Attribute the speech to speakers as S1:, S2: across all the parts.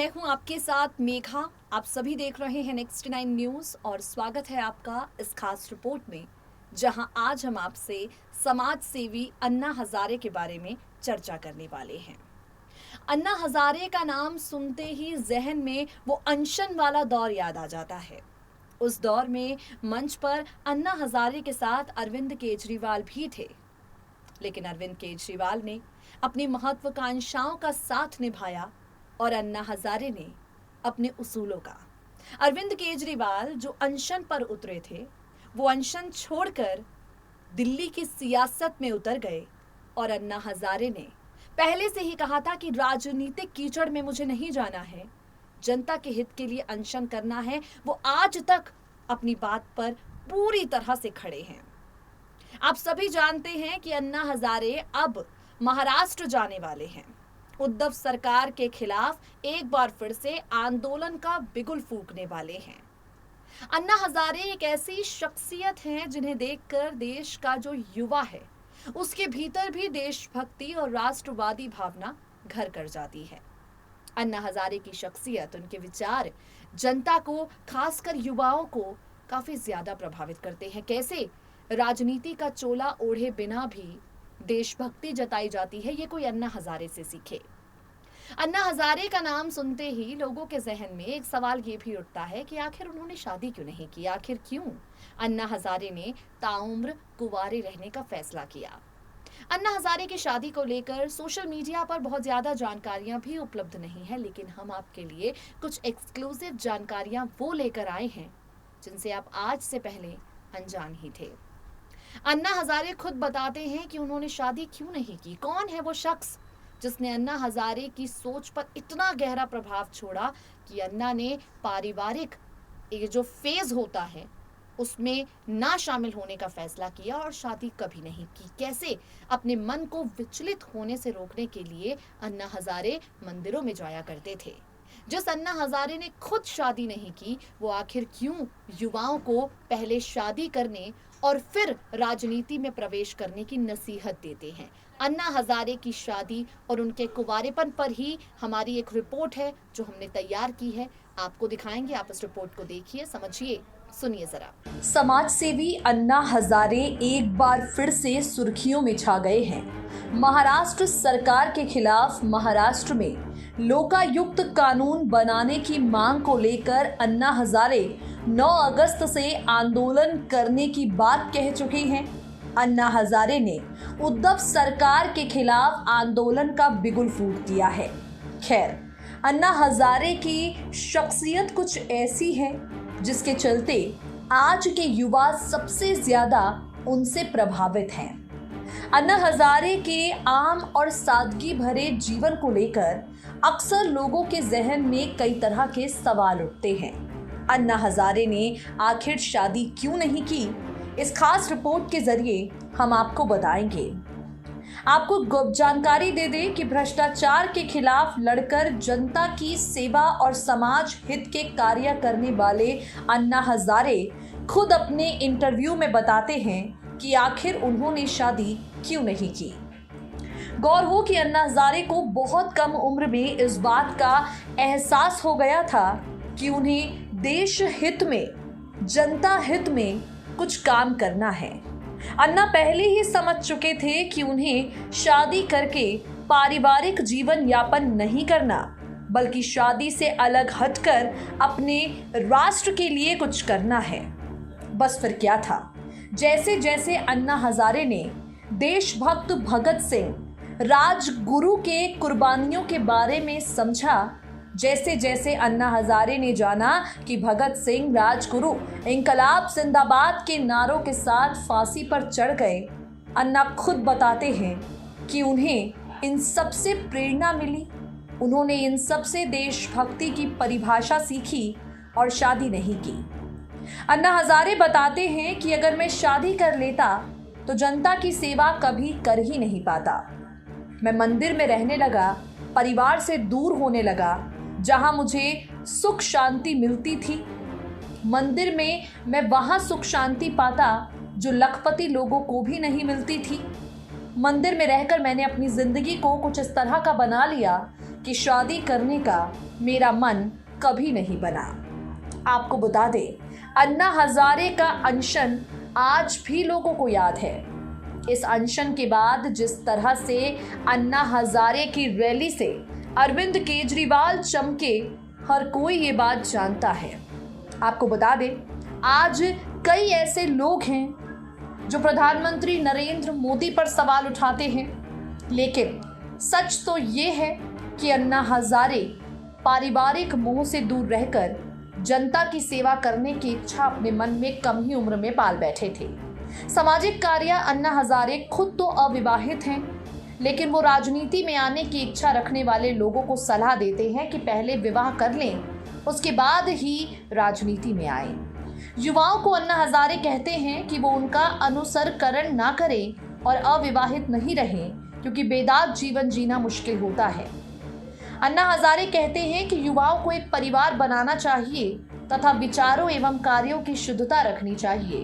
S1: मैं हूं आपके साथ मेघा। आप सभी देख रहे हैं नेक्स्ट 9 न्यूज़ और स्वागत है आपका इस खास रिपोर्ट में, जहां आज हम आपसे समाज सेवी अन्ना हजारे के बारे में चर्चा करने वाले हैं। अन्ना हजारे का नाम सुनते ही जहन में वो अनशन वाला दौर याद आ जाता है। उस दौर में मंच पर अन्ना हजारे के साथ अरविंद केजरीवाल भी थे, लेकिन अरविंद केजरीवाल ने अपनी महत्वाकांक्षाओं का साथ निभाया और अन्ना हजारे ने अपने उसूलों का। अरविंद केजरीवाल जो अनशन पर उतरे थे, वो अनशन छोड़कर दिल्ली की सियासत में उतर गए और अन्ना हजारे ने पहले से ही कहा था कि राजनीतिक कीचड़ में मुझे नहीं जाना है, जनता के हित के लिए अनशन करना है। वो आज तक अपनी बात पर पूरी तरह से खड़े हैं। आप सभी जानते हैं कि अन्ना हजारे अब महाराष्ट्र जाने वाले हैं। उद्धव सरकार के खिलाफ एक बार फिर से आंदोलन का बिगुल फूंकने वाले हैं। अन्ना हजारे एक ऐसी शख्सियत हैं जिन्हें देखकर देश का जो युवा है, उसके भीतर भी देशभक्ति और राष्ट्रवादी भावना घर कर जाती है। अन्ना हजारे की शख्सियत, उनके विचार जनता को, खासकर युवाओं को काफी ज्यादा प्रभावित करते हैं। कैसे राजनीति का चोला ओढ़े बिना भी देशभक्ति जताई जाती है, ये कोई अन्ना हजारे से सीखे। अन्ना हजारे का नाम सुनते ही लोगों के जहन में एक सवाल ये भी उठता है कि आखिर उन्होंने शादी क्यों नहीं की, आखिर क्यों अन्ना हजारे ने ताउम्र कुंवारे रहने का फैसला किया। अन्ना हजारे की शादी को लेकर सोशल मीडिया पर बहुत ज्यादा जानकारियां भी उपलब्ध नहीं है, लेकिन हम आपके लिए कुछ एक्सक्लूसिव जानकारियां वो लेकर आए हैं जिनसे आप आज से पहले अनजान ही थे। अन्ना हजारे खुद बताते हैं कि उन्होंने शादी क्यों नहीं की। कौन है वो शख्स जिसने अन्ना हजारे की सोच पर इतना गहरा प्रभाव छोड़ा कि अन्ना ने पारिवारिक ये जो फेज होता है उसमें ना शामिल होने का फैसला किया और शादी कभी नहीं की। कैसे अपने मन को विचलित होने से रोकने के लिए अन्ना हजारे मंदिरों में जाया करते थे। जिस अन्ना हजारे ने खुद शादी नहीं की, वो आखिर क्यों युवाओं को पहले शादी करने और फिर राजनीति में प्रवेश करने की नसीहत देते हैं। अन्ना हजारे की शादी और उनके कुंवारेपन पर ही हमारी एक रिपोर्ट है जो हमने तैयार की है, आपको दिखाएंगे। आप इस रिपोर्ट को देखिए, समझिए, सुनिए जरा। समाज सेवी अन्ना हजारे एक बार फिर से सुर्खियों में छा गए हैं। महाराष्ट्र सरकार के खिलाफ महाराष्ट्र में लोकायुक्त कानून बनाने की मांग को लेकर अन्ना हजारे 9 अगस्त से आंदोलन करने की बात कह चुके हैं। अन्ना हजारे ने उद्धव सरकार के खिलाफ आंदोलन का बिगुल फूंक दिया है। खैर, अन्ना हजारे की शख्सियत कुछ ऐसी है जिसके चलते आज के युवा सबसे ज्यादा उनसे प्रभावित हैं। अन्ना हजारे के आम और सादगी भरे जीवन को लेकर अक्सर लोगों के जहन में कई तरह के सवाल उठते हैं। अन्ना हजारे ने आखिर शादी क्यों नहीं की, इस खास रिपोर्ट के जरिए हम आपको बताएंगे। आपको जानकारी दे दें कि भ्रष्टाचार के खिलाफ लड़कर जनता की सेवा और समाज हित के कार्य करने वाले अन्ना हजारे खुद अपने इंटरव्यू में बताते हैं कि आखिर उन्होंने शादी क्यों नहीं की। गौर हो कि अन्ना हजारे को बहुत कम उम्र में इस बात का एहसास हो गया था कि उन्हें देश हित में, जनता हित में कुछ काम करना है। अन्ना पहले ही समझ चुके थे कि उन्हें शादी करके पारिवारिक जीवन यापन नहीं करना, बल्कि शादी से अलग हटकर अपने राष्ट्र के लिए कुछ करना है। बस फिर क्या था, जैसे जैसे अन्ना हजारे ने देशभक्त भगत सिंह, राजगुरु के कुर्बानियों के बारे में समझा, जैसे जैसे अन्ना हजारे ने जाना कि भगत सिंह, राजगुरु, इंकलाब जिंदाबाद के नारों के साथ फांसी पर चढ़ गए, अन्ना खुद बताते हैं कि उन्हें इन सब से प्रेरणा मिली। उन्होंने इन सब से देशभक्ति की परिभाषा सीखी और शादी नहीं की। अन्ना हजारे बताते हैं कि अगर मैं शादी कर लेता तो जनता की सेवा कभी कर ही नहीं पाता। मैं मंदिर में रहने लगा, परिवार से दूर होने लगा, जहां मुझे सुख शांति मिलती थी। मंदिर में मैं वहां सुख शांति पाता जो लखपति लोगों को भी नहीं मिलती थी। मंदिर में रहकर मैंने अपनी जिंदगी को कुछ इस तरह का बना लिया कि शादी करने का मेरा मन कभी नहीं बना। आपको बता दें, अन्ना हजारे का अनशन आज भी लोगों को याद है। इस अनशन के बाद जिस तरह से अन्ना हजारे की रैली से अरविंद केजरीवाल चमके, हर कोई ये बात जानता है। आपको बता दें, आज कई ऐसे लोग हैं जो प्रधानमंत्री नरेंद्र मोदी पर सवाल उठाते हैं, लेकिन सच तो ये है कि अन्ना हजारे पारिवारिक मोह से दूर रहकर जनता की सेवा करने की इच्छा अपने मन में कम ही उम्र में पाल बैठे थे। सामाजिक कार्य अन्ना हजारे खुद तो अविवाहित हैं, लेकिन वो राजनीति में आने की इच्छा रखने वाले लोगों को सलाह देते हैं कि पहले विवाह कर लें, उसके बाद ही राजनीति में आए। युवाओं को अन्ना हजारे कहते हैं कि वो उनका अनुसरण ना करें और अविवाहित नहीं रहें, क्योंकि बेदाग जीवन जीना मुश्किल होता है। अन्ना हजारे कहते हैं कि युवाओं को एक परिवार बनाना चाहिए तथा विचारों एवं कार्यों की शुद्धता रखनी चाहिए।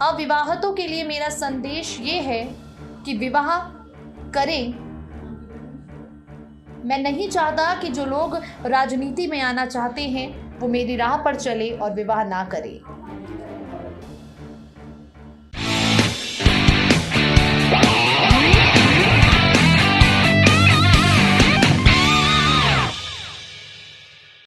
S1: अविवाहितों के लिए मेरा संदेश ये है कि विवाह करें। मैं नहीं चाहता कि जो लोग राजनीति में आना चाहते हैं वो मेरी राह पर चले और विवाह ना करें।